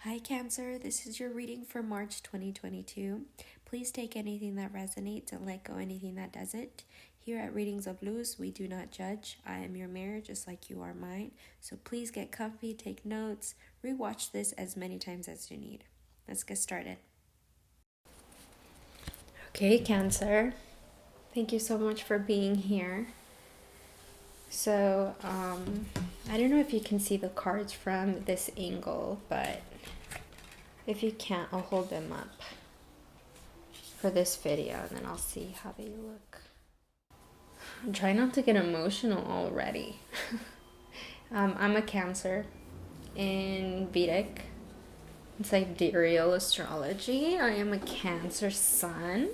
Hi Cancer, this is your reading for March 2022. Please take anything that resonates and let go anything that doesn't. Here at Readings of Luz, we do not judge. I am your mirror just like you are mine. So please get comfy, take notes, rewatch this as many times as you need. Let's get started. Okay, Cancer. Thank you so much for being here. So, I don't know if you can see the cards from this angle, but if you can't, I'll hold them up for this video and then I'll see how they look. I'm trying not to get emotional already. I'm a Cancer in Vedic and sidereal astrology. I am a Cancer sun.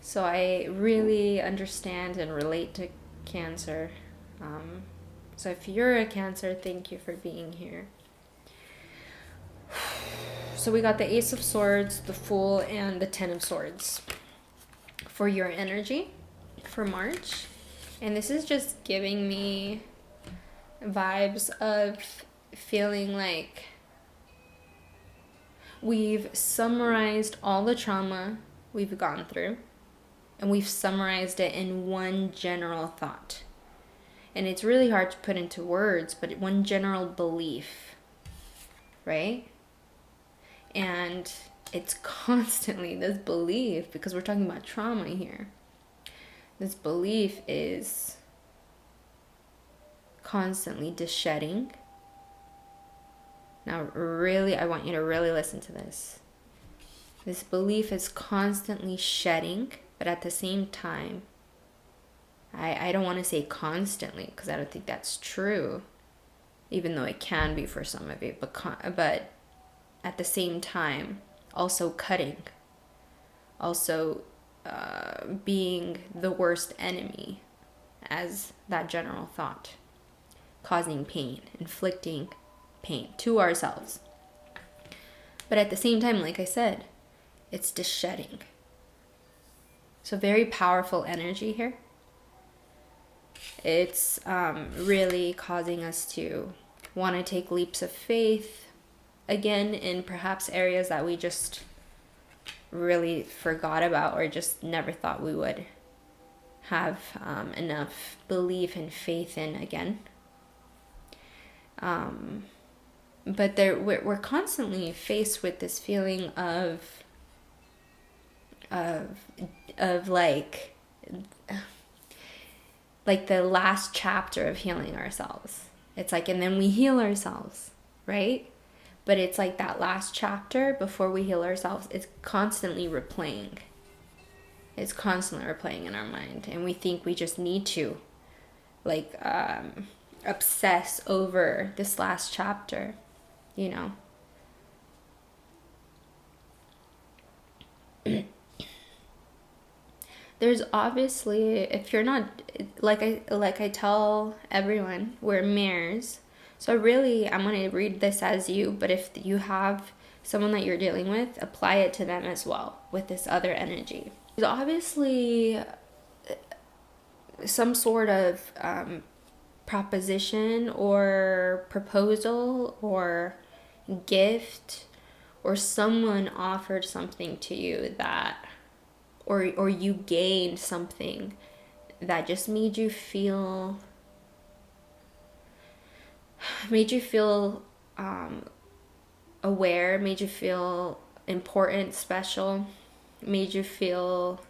So I really understand and relate to Cancer. So if you're a Cancer, thank you for being here. So we got the Ace of Swords, the Fool, and the Ten of Swords for your energy for March. And this is just giving me vibes of feeling like we've summarized all the trauma we've gone through, and we've summarized it in one general thought. And it's really hard to put into words, but one general belief, right? And it's constantly this belief, because we're talking about trauma here. This belief is constantly shedding. Now, really, I want you to really listen to this. This belief is constantly shedding, but at the same time, I don't want to say constantly, because I don't think that's true, even though it can be for some of you, but at the same time, also cutting, also being the worst enemy as that general thought, causing pain, inflicting pain to ourselves. But at the same time, like I said, it's just shedding. So very powerful energy here. It's really causing us to want to take leaps of faith, again, in perhaps areas that we just really forgot about or just never thought we would have enough belief and faith in again. But we're constantly faced with this feeling of like the last chapter of healing ourselves. It's like, and then we heal ourselves, right? But it's like that last chapter before we heal ourselves, it's constantly replaying. It's constantly replaying in our mind. And we think we just need to obsess over this last chapter, you know. There's obviously, if you're not, like I tell everyone, we're mirrors. So really, I'm going to read this as you, but if you have someone that you're dealing with, apply it to them as well with this other energy. There's obviously some sort of proposition or proposal or gift, or someone offered something to you that, or you gained something that just made you feel aware, made you feel important, special, made you feel,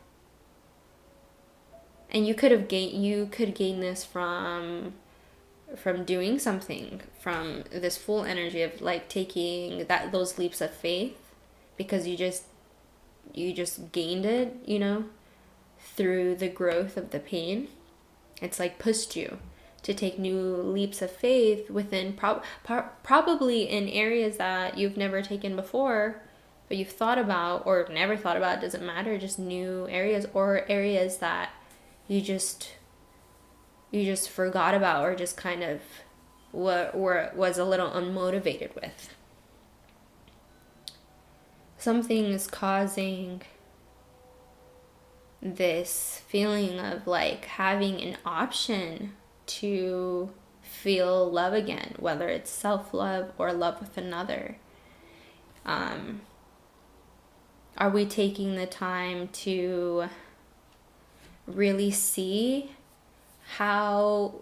and you could gain this from doing something, from this full energy of like taking those leaps of faith, because you just gained it, you know, through the growth of the pain. It's like pushed you to take new leaps of faith within probably in areas that you've never taken before, but you've thought about or never thought about, doesn't matter, just new areas, or areas that you just forgot about, or just kind of was a little unmotivated with. Something is causing this feeling of like having an option to feel love again, whether it's self-love or love with another. Are we taking the time to really see how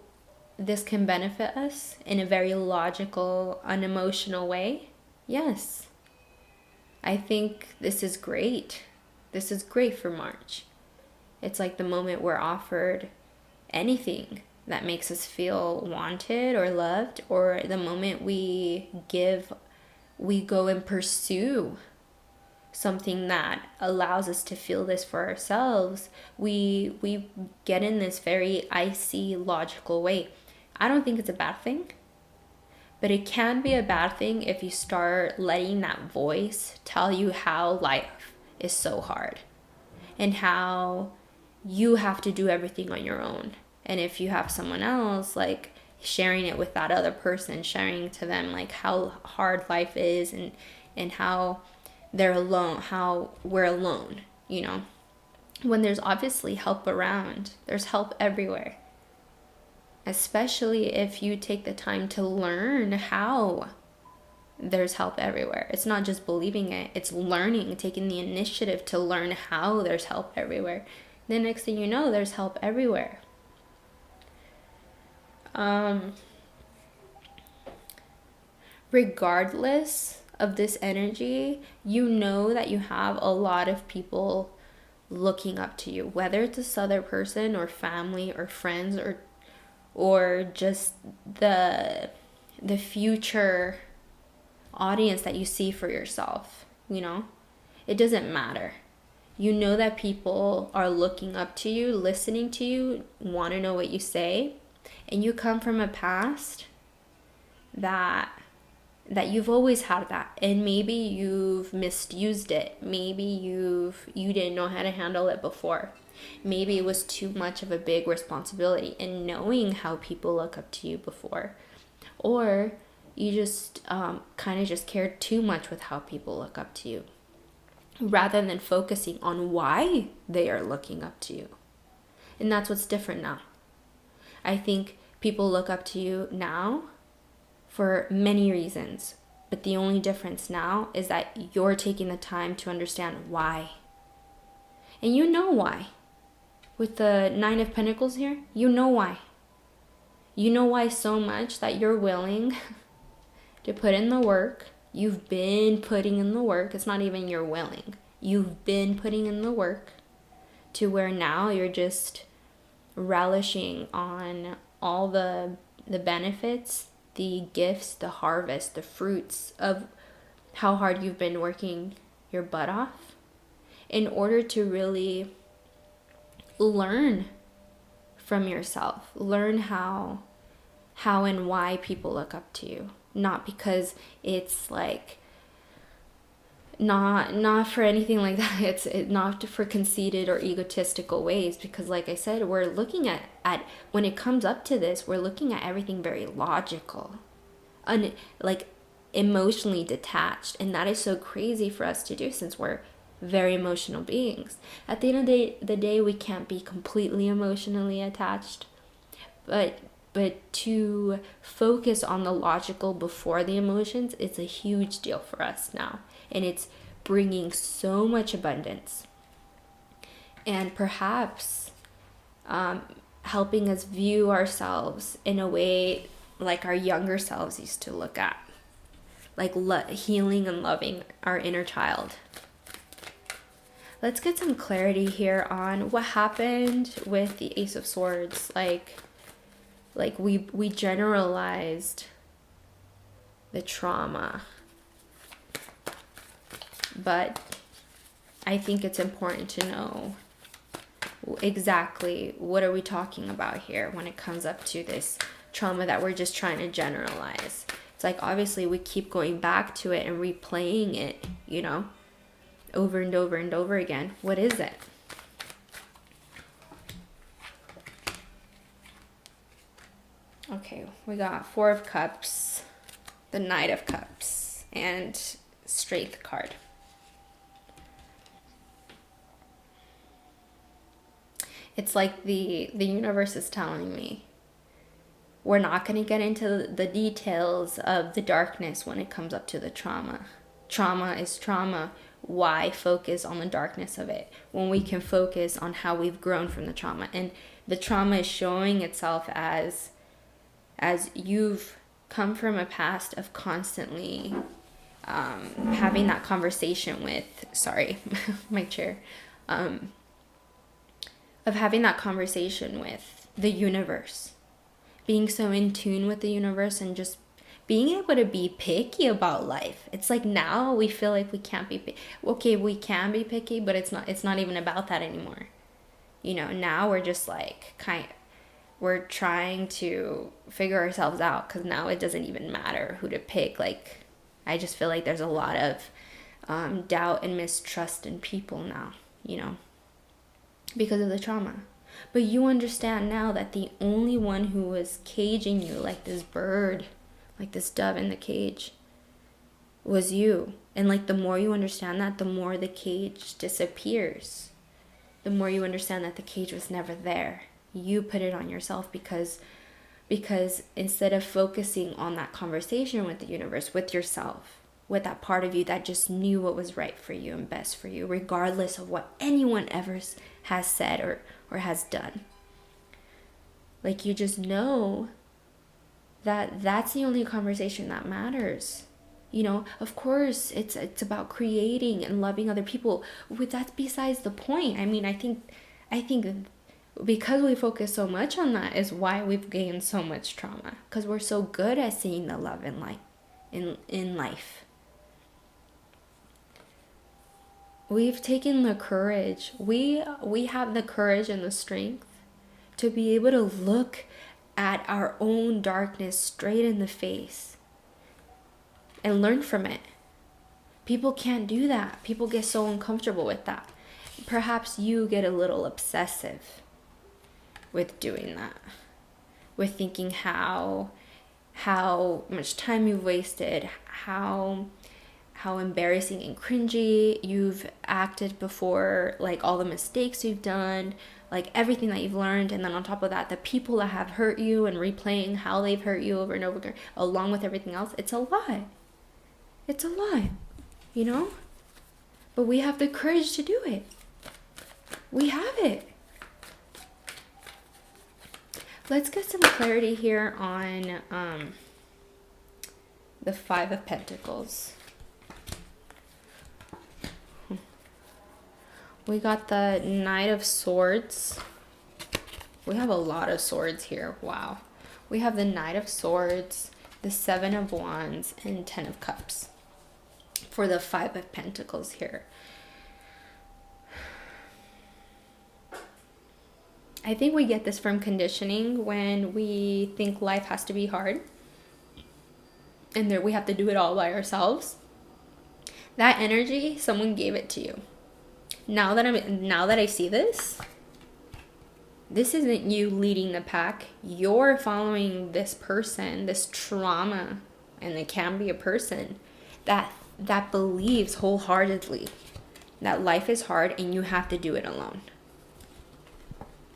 this can benefit us in a very logical, unemotional way? Yes. I think this is great. This is great for March. It's like the moment we're offered anything that makes us feel wanted or loved, or the moment we go and pursue something that allows us to feel this for ourselves, we get in this very icy, logical way. I don't think it's a bad thing, but it can be a bad thing if you start letting that voice tell you how life is so hard and how you have to do everything on your own. And if you have someone else, like sharing it with that other person, sharing to them like how hard life is, and how they're alone, how we're alone, you know, when there's obviously help around. There's help everywhere, especially if you take the time to learn how there's help everywhere. It's not just believing it, it's learning, taking the initiative to learn how there's help everywhere. The next thing you know, there's help everywhere. Regardless of this energy, you know that you have a lot of people looking up to you, whether it's this other person or family or friends or just the future audience that you see for yourself, you know? It doesn't matter. You know that people are looking up to you, listening to you, want to know what you say, and you come from a past that you've always had that, and maybe you've misused it. Maybe you didn't know how to handle it before. Maybe it was too much of a big responsibility in knowing how people look up to you before, or you just kind of just cared too much with how people look up to you, rather than focusing on why they are looking up to you. And that's what's different now. I think people look up to you now for many reasons, but the only difference now is that you're taking the time to understand why. And you know why. With the 9 of Pentacles here, you know why. You know why so much that you're willing to put in the work. You've been putting in the work. It's not even you're willing. You've been putting in the work to where now you're just relishing on all the benefits, the gifts, the harvest, the fruits of how hard you've been working your butt off in order to really learn from yourself. Learn how and why people look up to you. Not because it's like not for anything like that. It's not for conceited or egotistical ways, because like I said, we're looking at when it comes up to this, we're looking at everything very logical, like emotionally detached, and that is so crazy for us to do since we're very emotional beings. At the end of the day, we can't be completely emotionally attached, but to focus on the logical before the emotions, it's a huge deal for us now. And it's bringing so much abundance. And perhaps helping us view ourselves in a way like our younger selves used to look at. Like healing and loving our inner child. Let's get some clarity here on what happened with the Ace of Swords. Like we generalized the trauma, but I think it's important to know exactly what are we talking about here when it comes up to this trauma that we're just trying to generalize. It's like obviously we keep going back to it and replaying it, you know, over and over and over again. What is it? Okay, we got 4 of Cups, the Knight of Cups, and Strength card. It's like the universe is telling me we're not going to get into the details of the darkness when it comes up to the trauma. trauma is trauma, why focus on the darkness of it when we can focus on how we've grown from the trauma? And the trauma is showing itself as you've come from a past of constantly having that conversation with, sorry, my chair, of having that conversation with the universe, being so in tune with the universe and just being able to be picky about life. It's like now we feel like we can't be okay, we can be picky, but it's not even about that anymore. You know, now we're just like we're trying to figure ourselves out, because now it doesn't even matter who to pick. Like, I just feel like there's a lot of doubt and mistrust in people now, you know, because of the trauma. But you understand now that the only one who was caging you, like this bird, like this dove in the cage, was you. And like, the more you understand that, the more the cage disappears. The more you understand that the cage was never there. You put it on yourself because instead of focusing on that conversation with the universe, with yourself, with that part of you that just knew what was right for you and best for you, regardless of what anyone ever has said or has done. Like, you just know that that's the only conversation that matters. You know, of course, it's about creating and loving other people. But that's besides the point. I mean, I think because we focus so much on that is why we've gained so much trauma. Because we're so good at seeing the love in life. We've taken the courage. We have the courage and the strength to be able to look at our own darkness straight in the face and learn from it. People can't do that. People get so uncomfortable with that. Perhaps you get a little obsessive with doing that, with thinking how much time you've wasted, how embarrassing and cringy you've acted before, like all the mistakes you've done, like everything that you've learned. And then on top of that, the people that have hurt you, and replaying how they've hurt you over and over again, along with everything else. It's a lot. It's a lot, you know? But we have the courage to do it. We have it. Let's get some clarity here on the Five of Pentacles. We got the Knight of Swords. We have a lot of swords here. Wow. We have the Knight of Swords, the Seven of Wands, and 10 of Cups for the Five of Pentacles here. I think we get this from conditioning, when we think life has to be hard and that we have to do it all by ourselves. That energy, someone gave it to you. Now that I see this isn't you leading the pack. You're following this person, this trauma, and it can be a person that believes wholeheartedly that life is hard and you have to do it alone.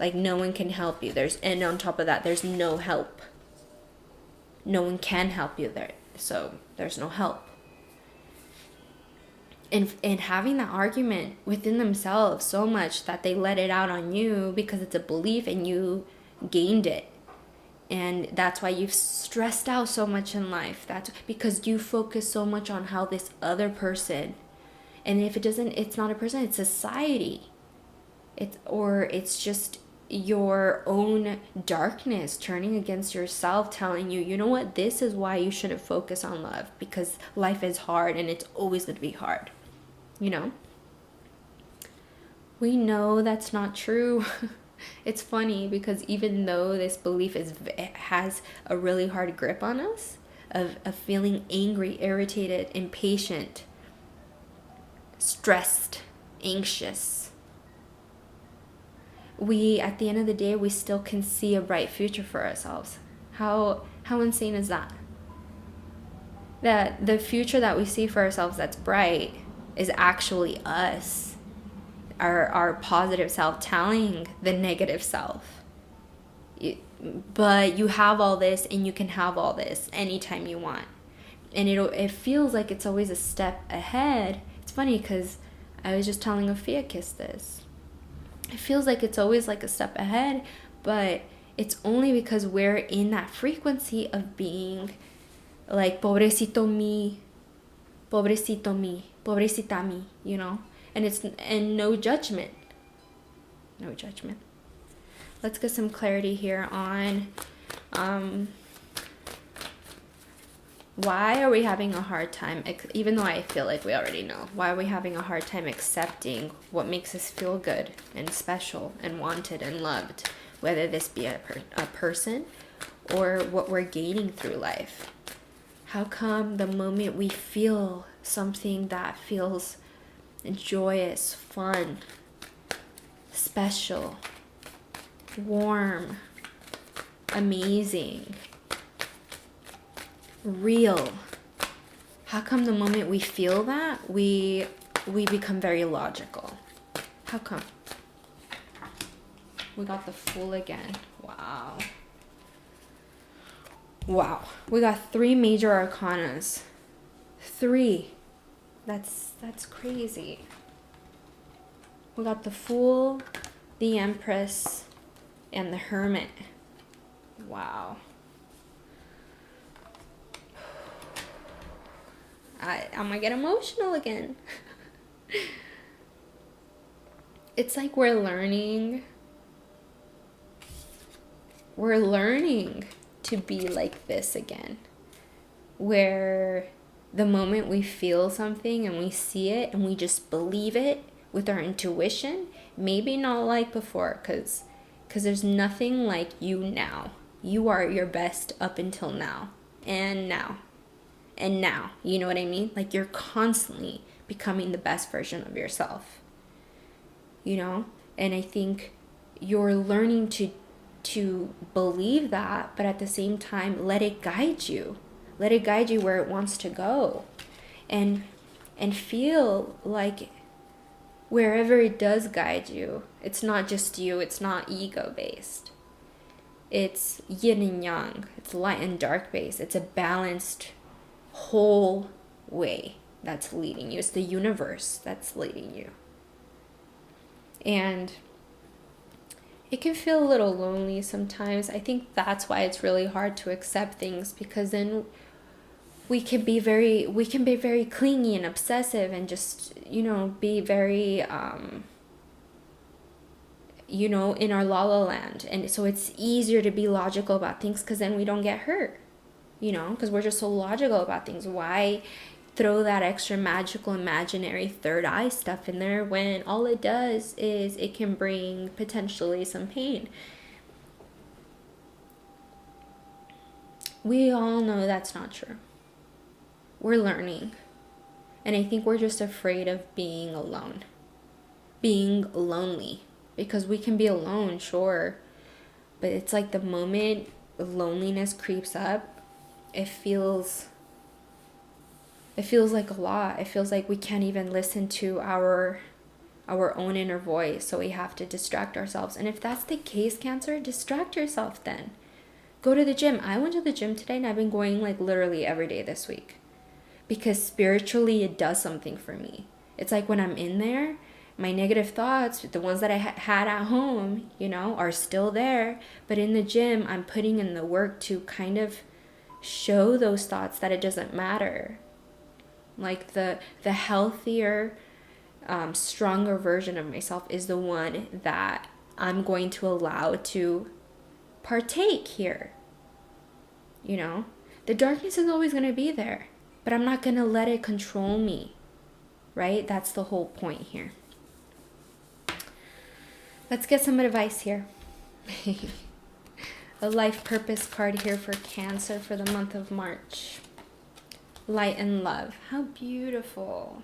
Like, no one can help you. And on top of that, there's no help. No one can help you there. So there's no help. And having that argument within themselves so much that they let it out on you because it's a belief and you gained it. And that's why you've stressed out so much in life. That's because you focus so much on how this other person, and if it's not a person, it's society. It's just your own darkness turning against yourself, telling you, you know what, this is why you shouldn't focus on love, because life is hard and it's always going to be hard. You know? We know that's not true. It's funny because even though this belief has a really hard grip on us, of feeling angry, irritated, impatient, stressed, anxious, we, at the end of the day, we still can see a bright future for ourselves. How insane is that? That the future that we see for ourselves that's bright is actually us. Our positive self telling the negative self. But you have all this, and you can have all this anytime you want. and it feels like it's always a step ahead. It's funny because I was just telling Ophiakis this. It feels like it's always like a step ahead, but it's only because we're in that frequency of being like pobrecito mi, pobrecita mi, you know? And no judgment. No judgment. Let's get some clarity here on why are we having a hard time, even though I feel like we already know, why are we having a hard time accepting what makes us feel good and special and wanted and loved, whether this be a person or what we're gaining through life? How come the moment we feel something that feels joyous, fun, special, warm, amazing, real, how come the moment we feel that we become very logical? How come? We got the Fool again. Wow, we got 3 major arcanas. 3. That's crazy. We got the Fool, the Empress, and the Hermit. Wow. I'm gonna get emotional again. It's like we're learning to be like this again, where the moment we feel something and we see it and we just believe it with our intuition, maybe not like before, because there's nothing like you now. You are your best up until now, and now, you know what I mean? Like, you're constantly becoming the best version of yourself, you know? And I think you're learning to believe that, but at the same time, let it guide you where it wants to go, and feel like wherever it does guide you, it's not just you, it's not ego based, it's yin and yang, it's light and dark based, it's a balanced whole way that's leading you. It's the universe that's leading you. And it can feel a little lonely sometimes. I think that's why it's really hard to accept things, because then we can be very clingy and obsessive and just, be very in our la la land. And so it's easier to be logical about things, because then we don't get hurt, because we're just so logical about things. Why throw that extra magical imaginary third eye stuff in there when all it does is it can bring potentially some pain? We all know that's not true. We're learning. And I think we're just afraid of being alone, being lonely, because we can be alone, sure, but it's like the moment loneliness creeps up, it feels like a lot. It feels like we can't even listen to our own inner voice, so we have to distract ourselves. And if that's the case, Cancer, distract yourself then. Go to the gym. I went to the gym today, and I've been going like literally every day this week, because spiritually it does something for me. It's like when I'm in there, my negative thoughts, the ones that I had at home, are still there. But in the gym, I'm putting in the work to kind of show those thoughts that it doesn't matter. Like the healthier, stronger version of myself is the one that I'm going to allow to partake here. The darkness is always going to be there, but I'm not going to let it control me, right? That's the whole point here. Let's get some advice here. A life purpose card here for Cancer for the month of March. Light and love. How beautiful.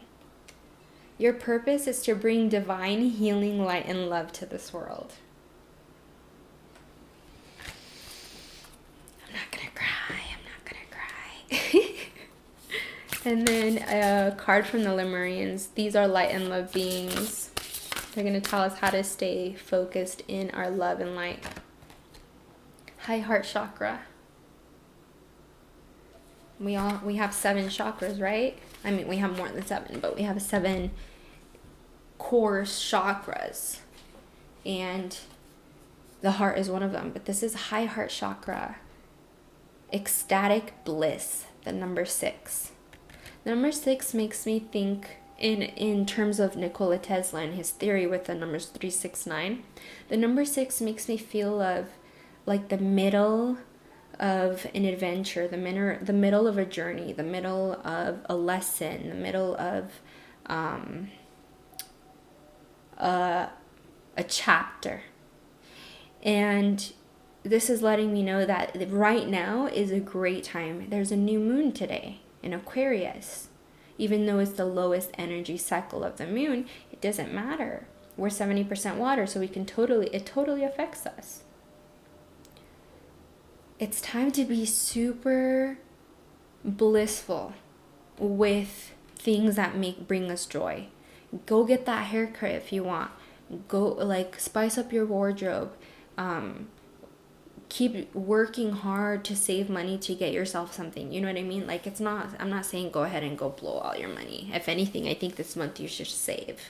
Your purpose is to bring divine healing, light, and love to this world. I'm not gonna cry. And then a card from the Lemurians. These are light and love beings. They're going to tell us how to stay focused in our love and light. High heart chakra. We have 7 chakras, right? I mean, we have more than 7, but we have 7 core chakras. And the heart is one of them. But this is high heart chakra. Ecstatic bliss, the number 6. The number 6 makes me think in terms of Nikola Tesla and his theory with the numbers 369. The number 6 makes me feel of like the middle of an adventure, the middle of a journey, the middle of a lesson, the middle of a chapter. And this is letting me know that right now is a great time. There's a new moon today in Aquarius. Even though it's the lowest energy cycle of the moon, it doesn't matter. We're 70% water, so it totally affects us. It's time to be super blissful with things that bring us joy. Go get that haircut if you want. Go, like, spice up your wardrobe. Keep working hard to save money to get yourself something. You know what I mean? Like, I'm not saying go ahead and go blow all your money. If anything, I think this month you should save.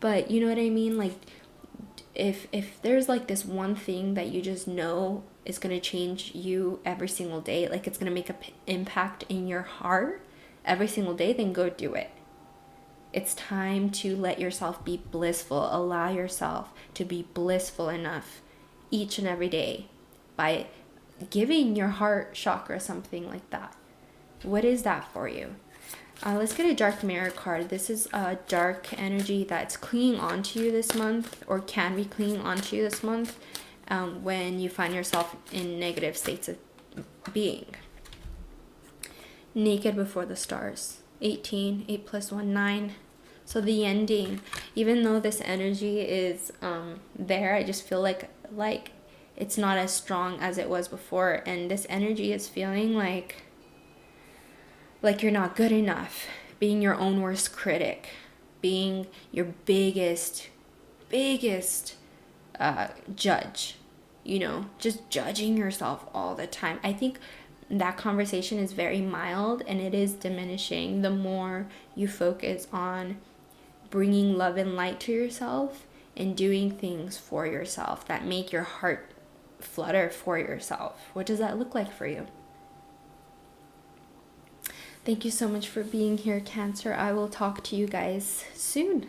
But you know what I mean? Like, if there's like this one thing that you just know is going to change you every single day, like it's going to make an impact in your heart every single day, then go do it. It's time to let yourself be blissful. Allow yourself to be blissful enough each and every day by giving your heart chakra something like that. What is that for you? Let's get a dark mirror card. This is a dark energy that's clinging onto you this month, or can be clinging onto you this month, when you find yourself in negative states of being. Naked before the stars. 18, 8 plus 1, 9. So the ending, even though this energy is there, I just feel like it's not as strong as it was before. And this energy is feeling like you're not good enough, being your own worst critic, being your biggest judge, just judging yourself all the time. I think that conversation is very mild, and it is diminishing the more you focus on bringing love and light to yourself and doing things for yourself that make your heart flutter for yourself. What does that look like for you? Thank you so much for being here, Cancer. I will talk to you guys soon.